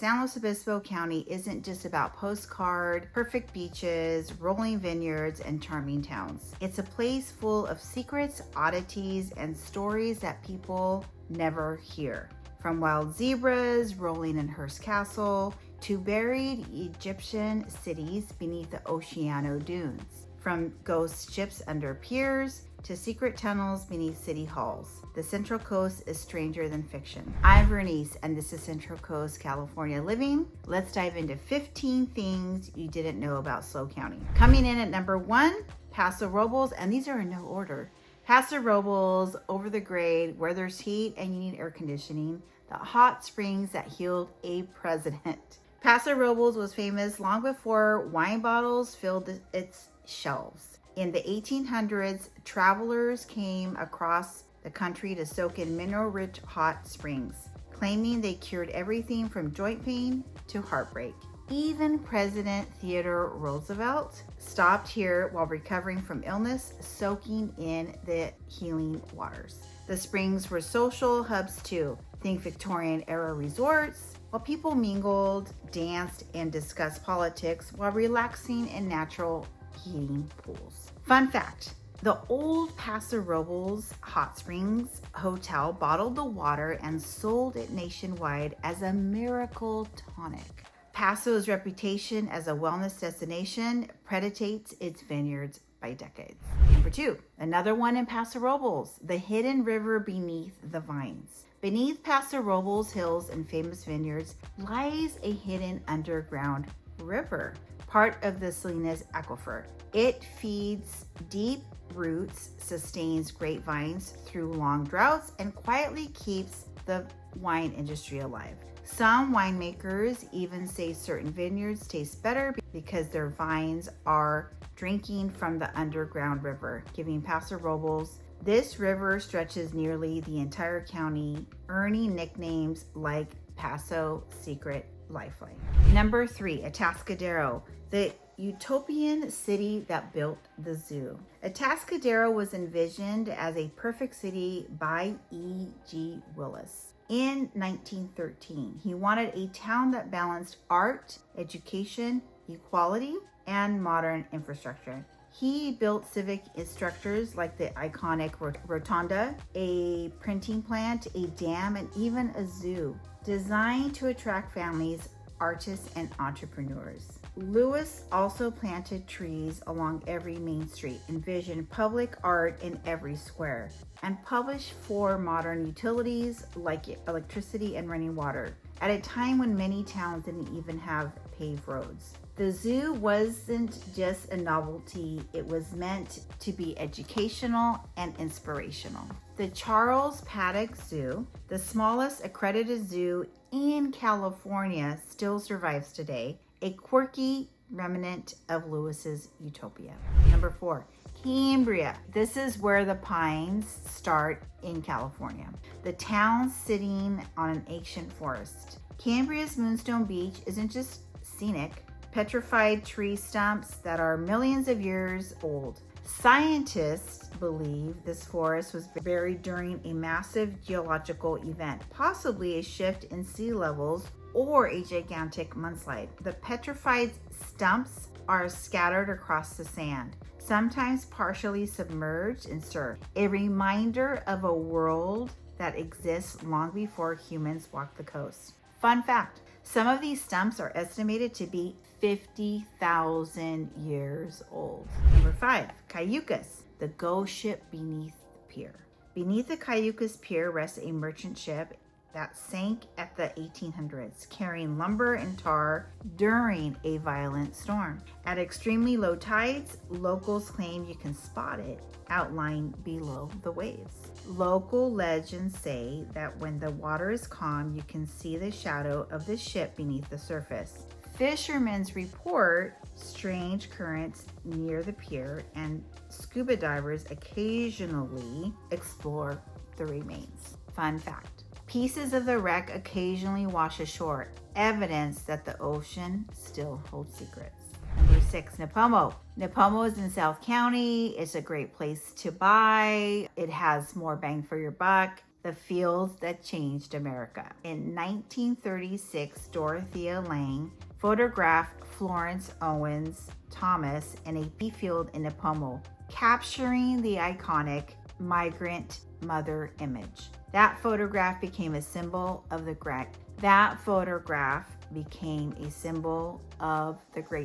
San Luis Obispo County isn't just about postcard, perfect beaches, rolling vineyards, and charming towns. It's a place full of secrets, oddities, and stories that people never hear. From wild zebras rolling in Hearst Castle to buried Egyptian cities beneath the Oceano Dunes. From ghost ships under piers to secret tunnels beneath city halls. The Central Coast is stranger than fiction. I'm Vernice, and this is Central Coast, California Living. Let's dive into 15 things you didn't know about SLO County. Coming in at number 1, Paso Robles, and these are in no order. Paso Robles, over the grade, where there's heat and you need air conditioning, the hot springs that healed a president. Paso Robles was famous long before wine bottles filled its shelves. In the 1800s, travelers came across the country to soak in mineral-rich hot springs, claiming they cured everything from joint pain to heartbreak. Even President Theodore Roosevelt stopped here while recovering from illness, soaking in the healing waters. The springs were social hubs too. Think Victorian-era resorts, while people mingled, danced, and discussed politics while relaxing in natural heating pools. Fun fact, the old Paso Robles Hot Springs Hotel bottled the water and sold it nationwide as a miracle tonic. Paso's reputation as a wellness destination predates its vineyards by decades. Number 2, another one in Paso Robles, the hidden river beneath the vines. Beneath Paso Robles hills and famous vineyards lies a hidden underground river, part of the Salinas Aquifer. It feeds deep roots, sustains grapevines through long droughts, and quietly keeps the wine industry alive. Some winemakers even say certain vineyards taste better because their vines are drinking from the underground river, giving Paso Robles. This river stretches nearly the entire county, earning nicknames like Paso Secret Lifeline. Number 3, Atascadero, the utopian city that built the zoo. Atascadero was envisioned as a perfect city by E.G. Willis. In 1913, he wanted a town that balanced art, education, equality, and modern infrastructure. He built civic structures like the iconic rotunda, a printing plant, a dam, and even a zoo, designed to attract families, artists, and entrepreneurs. Lewis also planted trees along every main street, envisioned public art in every square, and published 4 modern utilities like electricity and running water, at a time when many towns didn't even have paved roads. The zoo wasn't just a novelty, it was meant to be educational and inspirational. The Charles Paddock Zoo, the smallest accredited zoo in California, still survives today, a quirky remnant of Lewis's utopia. Number 4, Cambria. This is where the pines start in California. The town sitting on an ancient forest. Cambria's Moonstone Beach isn't just scenic, petrified tree stumps that are millions of years old. Scientists believe this forest was buried during a massive geological event, possibly a shift in sea levels or a gigantic mudslide. The petrified stumps are scattered across the sand, sometimes partially submerged in surf, a reminder of a world that exists long before humans walked the coast. Fun fact, some of these stumps are estimated to be 50,000 years old. Number 5, Cayucas, the ghost ship beneath the pier. Beneath the Cayucas Pier rests a merchant ship that sank at the 1800s, carrying lumber and tar during a violent storm. At extremely low tides, locals claim you can spot it outlined below the waves. Local legends say that when the water is calm, you can see the shadow of the ship beneath the surface. Fishermen's report strange currents near the pier, and scuba divers occasionally explore the remains. Fun fact, pieces of the wreck occasionally wash ashore, evidence that the ocean still holds secrets. Number 6, Nipomo. Nipomo is in South County. It's a great place to buy. It has more bang for your buck. the fields that changed America. In 1936, Dorothea Lange photographed Florence Owens Thomas in a pea field in Nipomo, capturing the iconic migrant mother image. That photograph became a symbol of the Great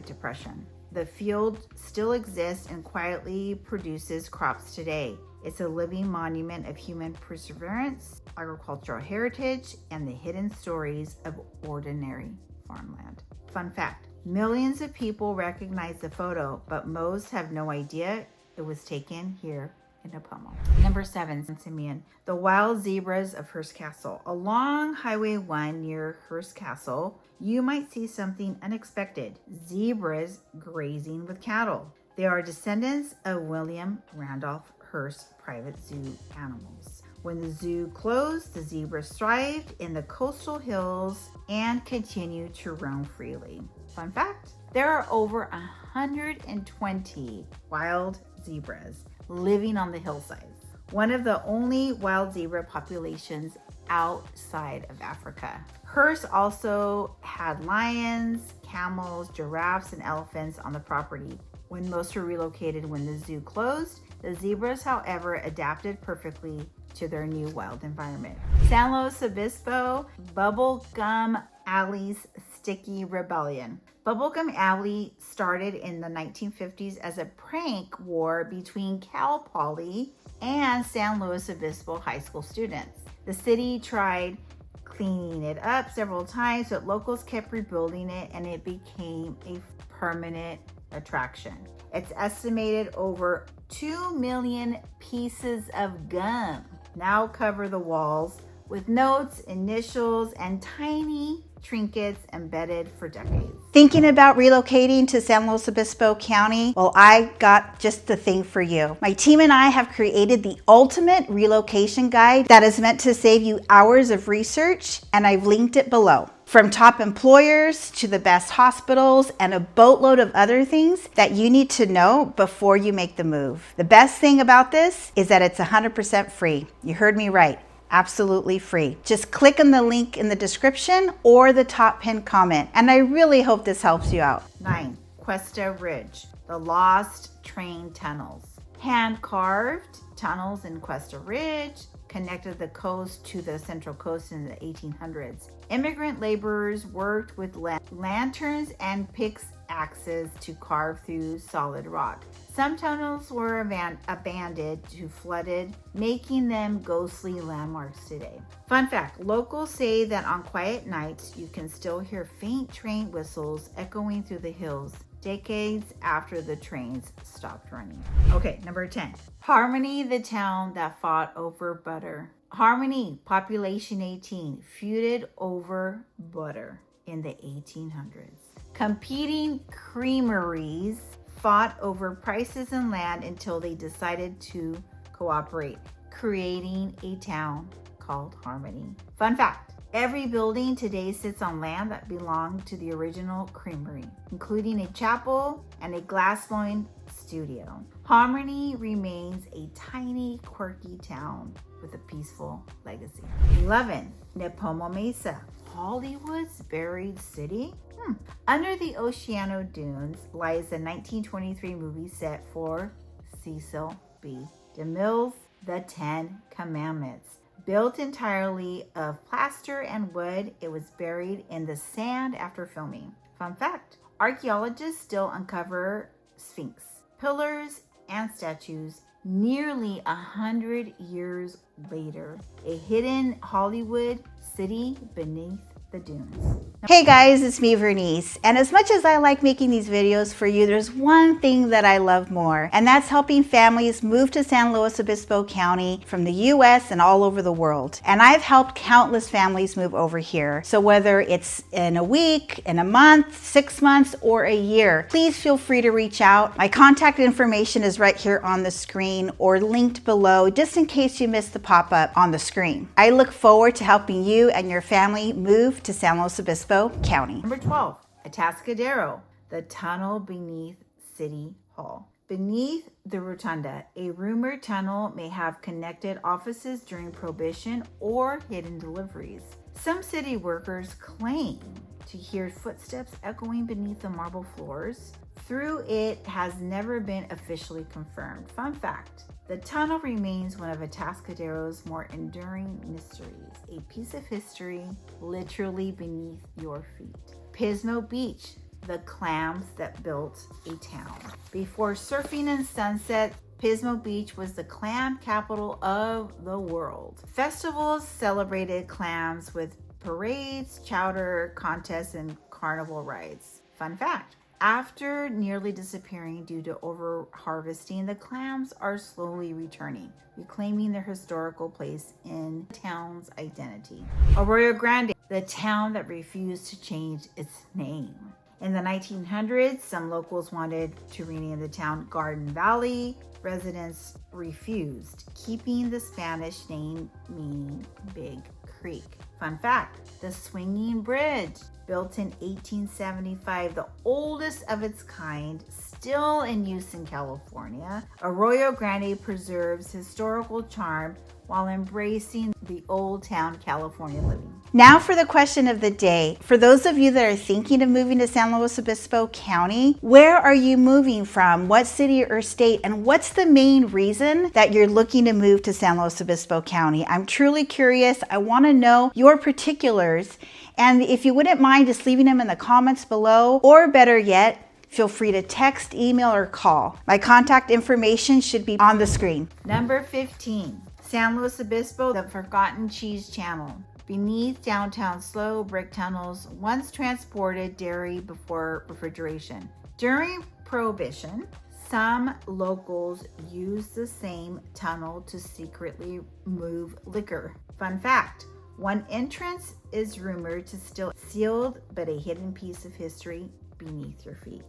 Depression. The field still exists and quietly produces crops today. It's a living monument of human perseverance, agricultural heritage, and the hidden stories of ordinary farmland. Fun fact, millions of people recognize the photo, but most have no idea it was taken here in Nipomo. Number 7, San Simeon, the wild zebras of Hearst Castle. Along Highway 1 near Hearst Castle, you might see something unexpected: zebras grazing with cattle. They are descendants of William Randolph Hearst's private zoo animals. When the zoo closed, the zebras thrived in the coastal hills and continue to roam freely. Fun fact, there are over 120 wild zebras living on the hillsides, one of the only wild zebra populations outside of Africa. Hearst also had lions, camels, giraffes, and elephants on the property. When most were relocated when the zoo closed, the zebras, however, adapted perfectly to their new wild environment. San Luis Obispo, Bubblegum Alley's Sticky Rebellion. Bubblegum Alley started in the 1950s as a prank war between Cal Poly and San Luis Obispo high school students. The city tried cleaning it up several times, but locals kept rebuilding it and it became a permanent attraction. It's estimated over 2 million pieces of gum now cover the walls with notes, initials, and tiny trinkets embedded for decades. Thinking about relocating to San Luis Obispo County? Well, I got just the thing for you. My team and I have created the ultimate relocation guide that is meant to save you hours of research, and I've linked it below. From top employers to the best hospitals and a boatload of other things that you need to know before you make the move. The best thing about this is that it's 100% free. You heard me right. Absolutely free. Just click on the link in the description or the top pinned comment, and I really hope this helps you out. 9. Cuesta Ridge, the lost train tunnels. Hand-carved tunnels in Cuesta Ridge connected the coast to the Central Coast in the 1800s. Immigrant laborers worked with lanterns and pickaxes to carve through solid rock. Some tunnels were abandoned to flooded, making them ghostly landmarks today. Fun fact, locals say that on quiet nights, you can still hear faint train whistles echoing through the hills decades after the trains stopped running. Okay, number 10. Harmony, the town that fought over butter. Harmony, population 18, feuded over butter in the 1800s. Competing creameries fought over prices and land until they decided to cooperate, creating a town called Harmony. Fun fact, every building today sits on land that belonged to the original creamery, including a chapel and a glass-blowing studio. Harmony remains a tiny, quirky town with a peaceful legacy. 11. Nipomo Mesa, Hollywood's buried city. Under the Oceano Dunes lies the 1923 movie set for Cecil B. DeMille's The 10 Commandments. Built entirely of plaster and wood, it was buried in the sand after filming. Fun fact, archaeologists still uncover Sphinx pillars and statues nearly 100 years later. A hidden Hollywood city beneath the dunes. Hey guys, it's me, Vernice, and as much as I like making these videos for you, there's one thing that I love more, and that's helping families move to San Luis Obispo County from the US and all over the world. And I've helped countless families move over here. So whether it's in a week, in a month, 6 months, or a year, please feel free to reach out. My contact information is right here on the screen or linked below, just in case you missed the pop-up on the screen. I look forward to helping you and your family move to San Luis Obispo County. Number 12, Atascadero, the tunnel beneath City Hall. Beneath the rotunda, a rumored tunnel may have connected offices during Prohibition or hidden deliveries. Some city workers claim to hear footsteps echoing beneath the marble floors. Through it has never been officially confirmed. Fun fact, the tunnel remains one of Atascadero's more enduring mysteries, a piece of history literally beneath your feet. Pismo Beach, the clams that built a town. Before surfing and sunset, Pismo Beach was the clam capital of the world. Festivals celebrated clams with parades, chowder contests, and carnival rides. Fun fact, after nearly disappearing due to over-harvesting, the clams are slowly returning, reclaiming their historical place in the town's identity. Arroyo Grande, the town that refused to change its name. In the 1900s, some locals wanted to rename the town Garden Valley. Residents refused, keeping the Spanish name meaning Big Creek. Fun fact, the swinging bridge, built in 1875, the oldest of its kind, still in use in California. Arroyo Grande preserves historical charm while embracing the old town California living. Now for the question of the day. For those of you that are thinking of moving to San Luis Obispo County, where are you moving from? What city or state? And what's the main reason that you're looking to move to San Luis Obispo County? I'm truly curious. I want to know your particulars. And if you wouldn't mind just leaving them in the comments below, or better yet, feel free to text, email, or call. My contact information should be on the screen. Number 15, San Luis Obispo, the Forgotten Cheese Channel. Beneath downtown slow brick tunnels, once transported dairy before refrigeration. During Prohibition, some locals used the same tunnel to secretly move liquor. Fun fact, one entrance is rumored to still sealed, but a hidden piece of history beneath your feet.